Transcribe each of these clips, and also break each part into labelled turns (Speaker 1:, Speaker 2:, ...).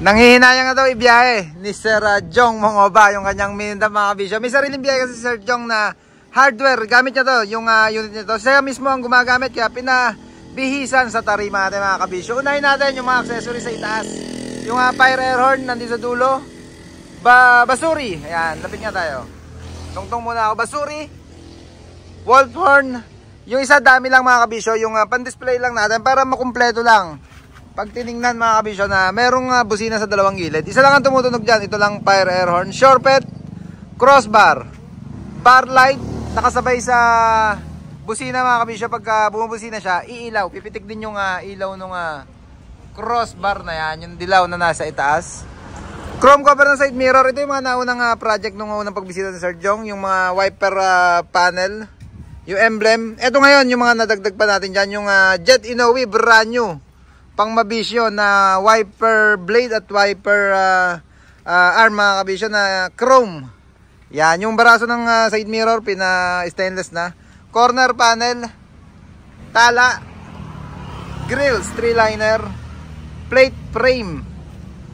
Speaker 1: Nanghihinayang na daw ibiyahe ni Sir Jong Mongoba yung kanyang Minda mga kabisyo. May sariling biyahe kasi Sir Jong na hardware. Gamit niya to, yung unit nito. Siya mismo ang gumagamit kaya pinabihisan sa tarima natin mga kabisyo. Unahin natin yung mga accessories sa itaas. Yung fire air horn nandito sa dulo. Basuri. Ayan, lapit nga tayo. Tungtong muna ako. Basuri. Wolf horn. Yung isa dami lang mga kabisyo. Yung pan-display lang natin para makumpleto lang. Pag tinignan mga kabisyo na merong busina sa dalawang gilid, isa lang ang tumutunog dyan. Ito lang fire air horn. Shortpet, crossbar, bar light, nakasabay sa busina mga kabisyo. Pag bumubusina siya, iilaw. Pipitik din yung ilaw nung crossbar na yan. Yung dilaw na nasa itaas. Chrome cover ng side mirror. Ito yung mga naunang project nung unang pagbisita ni Sir Jong. Yung mga wiper panel. Yung emblem. Ito ngayon yung mga nadagdag pa natin dyan. Yung Jet Inoue brand new. Pang mabisyo na wiper blade at wiper arm mga kabisyo na chrome. Yan, yung baraso ng side mirror stainless na. Corner panel, tala, grills, 3-liner, plate frame,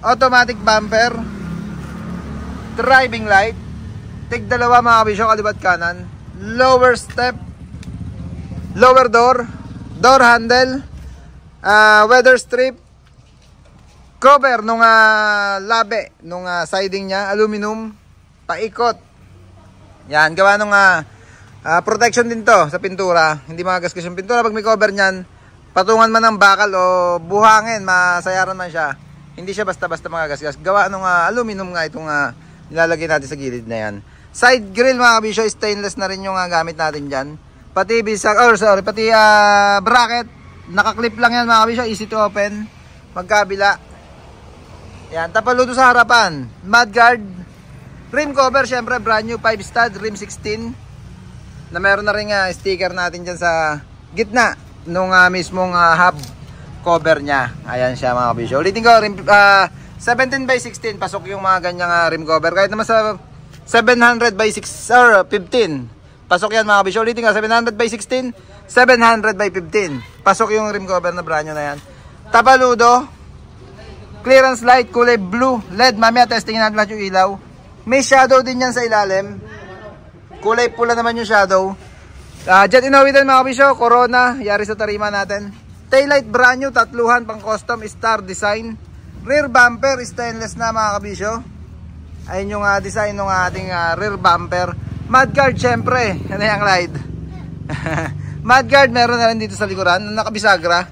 Speaker 1: automatic bumper, driving light, tig dalawa mga kabisyo kalibat kanan, lower step, lower door, door handle, weather strip, cover nung labe nung siding niya, aluminum, paikot. Yan, gawa nung protection din to sa pintura. Hindi magagasgas yung pintura pag may cover niyan. Patungan man ng bakal o buhangin, masayaran man siya. Hindi siya basta-basta magagasgas. Gawa nung aluminum nga itong nilalagay natin sa gilid na yan. Side grill mga kabisyo, stainless na rin yung gamit natin diyan. Pati pati bracket. Nakaklip lang yan mga kabisyo, easy to open. Magkabila. Yan, tapaluto sa harapan. Mudguard. Rim cover, syempre brand new 5 stud, rim 16. Na meron na rin sticker natin dyan sa gitna nung mismong hub cover nya. Ayan siya mga kabisyo. Ulitin ko, rim, 17 by 16. Pasok yung mga ganyang rim cover. Kahit naman sa 700 by 6 or 15. Pasok yan mga kabisyo. Ulitin ko, 700 by 16. 700 by 15. Pasok yung rim cover na brand new na yan. Tapaludo. Clearance light, kulay blue. LED, mamaya testingin natin lahat yung ilaw. May shadow din yan sa ilalim. Kulay pula naman yung shadow. Jet Inoue din mga kabisyo. Corona, yari sa tarima natin. Taillight brand new, tatluhan pang custom star design. Rear bumper, stainless na mga kabisyo. Ayun yung design ng ating rear bumper. Mudguard syempre. Ano yung ride? Mudguard meron na rin dito sa likuran, nakabisagra.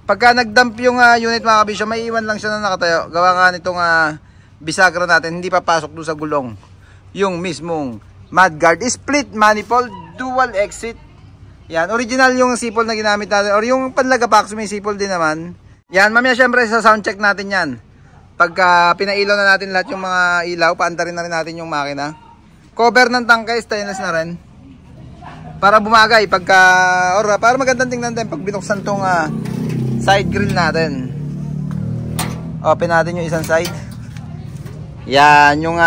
Speaker 1: Pagka nagdump yung unit mga kabisyo, may iwan lang siya na nakatayo. Gawa nga nitong bisagra natin, hindi papasok doon sa gulong. Yung mismong mudguard. Split manifold, dual exit. Yan, original yung sipol na ginamit natin. Or yung panlagapak, may sipol din naman. Yan, mamaya syempre sa sound check natin yan. Pagka pinailaw na natin lahat yung mga ilaw, paandarin na rin natin yung makina. Cover ng tangkay, stainless na rin. Para bumagay para magandang tingnan din pag binuksan tong side grill natin. Open natin yung isang side. Yan yung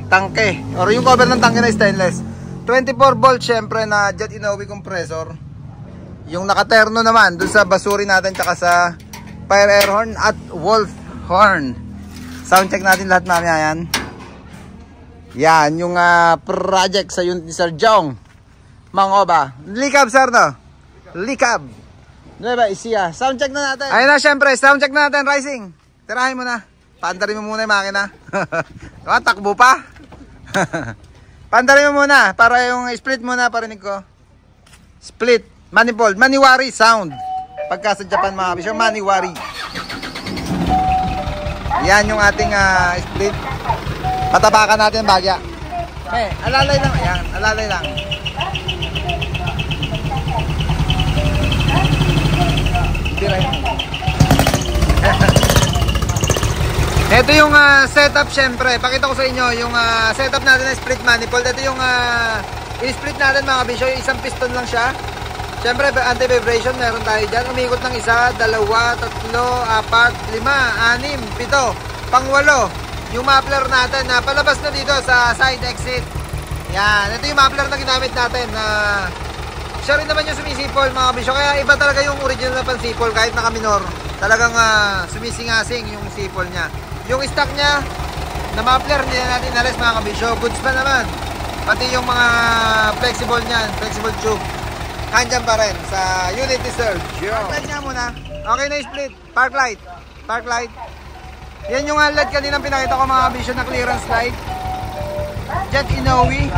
Speaker 1: tangke or yung cover ng tangke na stainless. 24 volt syempre na Jet Inoue compressor. Yung nakaterno naman dun sa basuri natin tsaka sa fire air horn at wolf horn. Sound check natin lahat mamaya yan. Yan yung project sa unit ni Sir Jong Mongoba. Likab sir no? Likab. Diba isiya? Sound check na natin. Ayun na syempre, sound check na natin. Rising. Tirahin mo na. Paandarin mo muna yung makina. Takbo pa. Paandarin mo muna para yung split muna parinig ko. Split. Manifold. Maniwari sound. Pagka sa Japan mga kabisyo, maniwari. Yan yung ating split. Patabakan natin bagya. Alalay lang. Ayan, alalay lang. Ito yung setup syempre. Pakita ko sa inyo yung setup natin na split manifold. Ito yung i-split natin mga kabisyo. Isang piston lang siya. Syempre anti-vibration meron tayo dyan. Umikot ng isa, dalawa, tatlo, apat, lima, anim, pito, pangwalo. Yung muffler natin na palabas na dito sa side exit. Yan. Ito yung muffler na ginamit natin. Siya rin naman yung sumisipol mga kabisyo. Kaya iba talaga yung original na pansipol kahit naka minor. Talagang sumisingasing yung sipol niya. Yung stock niya na muffler, hindi na natin inalis mga kabisyo. Goods pa naman. Pati yung mga flexible niyan, flexible tube, andyan pa rin sa unit ni Sir Jong. Park light nga muna. Okay na yung split. Park light. Park light. Yan yung LED kanina pinakita ko mga kabisyo na clearance light. Jet Inoue.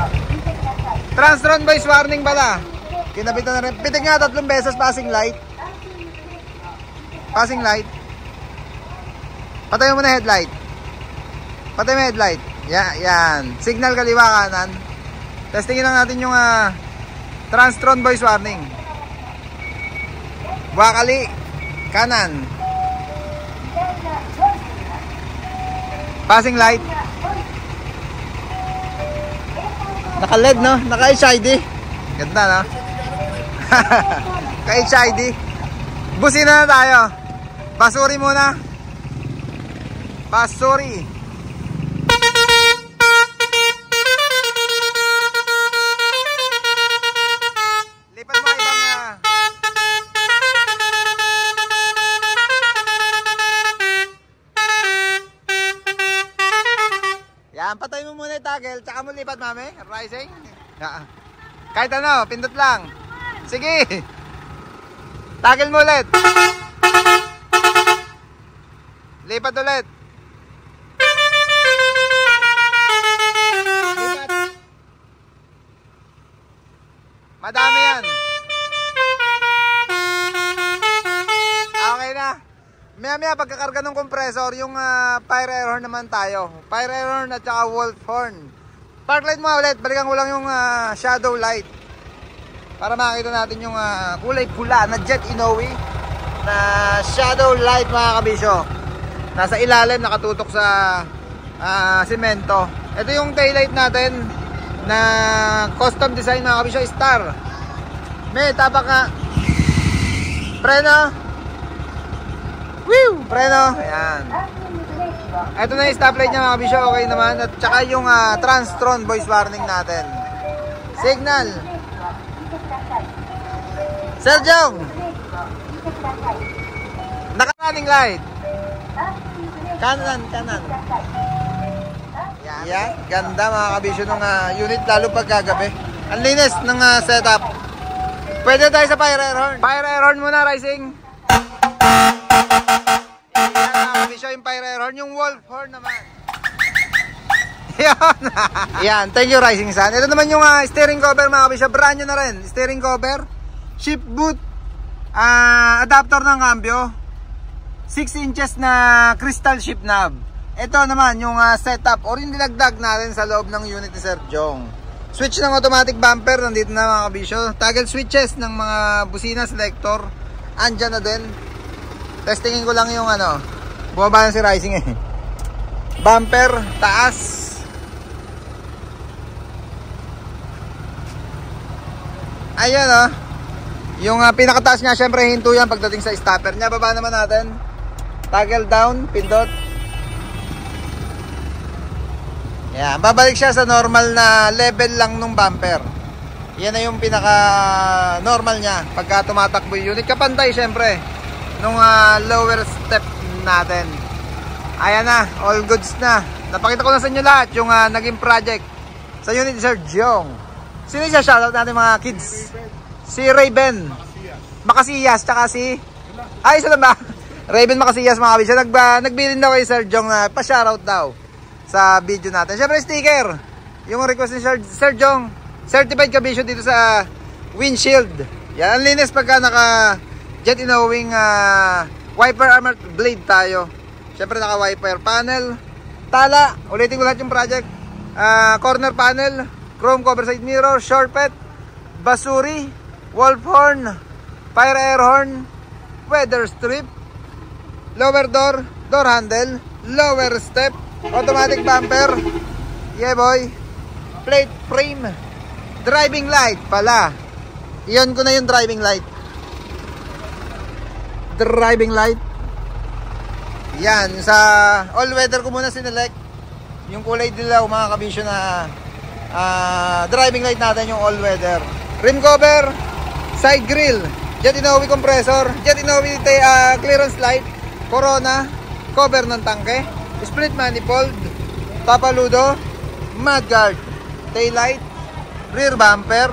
Speaker 1: Transron voice warning pala. Kinabitan na rin. Pitik nga 3 beses passing light. Passing light. Patay mo na headlight. Patay mo headlight. Yan. Signal kaliwa kanan. Testingin lang natin yung Transron voice warning. Wakali kanan. Passing light. Naka-LED no? Naka-HID. Ganda no? Naka-HID. Busina na tayo. Basuri muna. Basuri. Lipat mo ibang yan, patay mo muna yung toggle. Tsaka mo lipat mami. Rising. Kahit ano, pindot lang. Sige. Toggle mo ulit. Lipat ulit. Lipat. Madami yan. Okay na. Maya pagkakarga ng compressor, yung fire air horn naman tayo. Fire air horn at saka wolf horn. Park light mo ulit. Balikan ko lang yung shadow light. Para makita natin yung kulay pula na Jet Inoue na shadow light mga kabisyo. Nasa ilalim, nakatutok sa semento. Ito yung taillight natin na custom design mga kabisyo, star. May tapak nga. Preno. Woo! Preno. Ayan. Ito na yung stoplight niya mga kabisyo. Okay naman. At saka yung Transron voice warning natin. Signal. Sir Jong. Naka-running light. Kanan. Yan. Ganda mga kabisyo ng unit lalo pag kagabi. Ang linis ng setup. Pwede tayo sa fire air horn. Fire air horn muna, Rising. Yan mga kabisyo yung fire air horn. Yung wolf horn naman. Yan. Yan. Thank you, Rising Sun. Ito naman yung steering cover mga kabisyo. Brand new na rin. Steering cover. Shift boot. Adapter ng cambio. 6 inches na crystal shift knob. Ito naman yung setup or yung dinagdag natin sa loob ng unit ni Sir Jong. Switch ng automatic bumper, nandito na mga kabisyo. Toggle switches ng mga busina selector, andyan na din. Testingin ko lang yung bumaba na si Rising eh. Bumper, taas. Ayan yung pinakataas niya, syempre hinto yan pagdating sa stopper niya. Baba naman natin. Toggle down, pindot. Yan, babalik siya sa normal na level lang nung bumper. Yan na yung pinaka normal niya pagka tumatakbo yung unit. Kapantay syempre nung lower step natin. Ayan na, all goods na. Napakita ko na sa inyo lahat yung naging project sa unit ni Sir Jong. Sino siya shoutout natin mga kids? Si Raven Macasiyas, tsaka si isa lang ba? Raven Macasiyas mga kabisyo. Nagbilin daw kay Sir Jong na pa-shoutout daw sa video natin. Siyempre sticker. Yung request ni Sir Jong. Certified kabisyo dito sa windshield. Yan, ang linis pagka naka Jet Inoue wiper armored blade tayo. Siyempre naka wiper panel. Tala, ulitin ko lahat yung project. Corner panel, chrome cover side mirror, shortpet, basuri, wolf horn, fire air horn, weather strip, lower door, door handle, lower step, automatic bumper, yeah boy, plate frame, driving light pala. Iyon ko na yung driving light. Driving light. Yan, sa all weather ko muna sinelect. Yung kulay dilaw mga kabisyo na driving light natin yung all weather. Rim cover, side grill, Jet Inoue compressor, Jet Inoue clearance light, Corona, cover ng tangke, split manifold, papaludo, mudguard, taillight, rear bumper,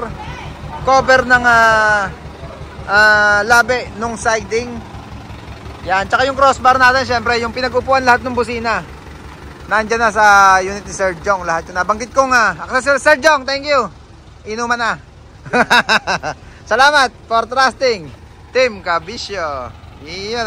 Speaker 1: cover ng labi nung siding. Yan, tsaka yung crossbar natin, syempre, yung pinag-upuan lahat ng busina. Nandiyan na sa unit ni Sir Jong, lahat yun. Nabanggit ko nga. Sir Jong, thank you. Inuman na. Salamat for trusting Team Kabisyo. Iyon,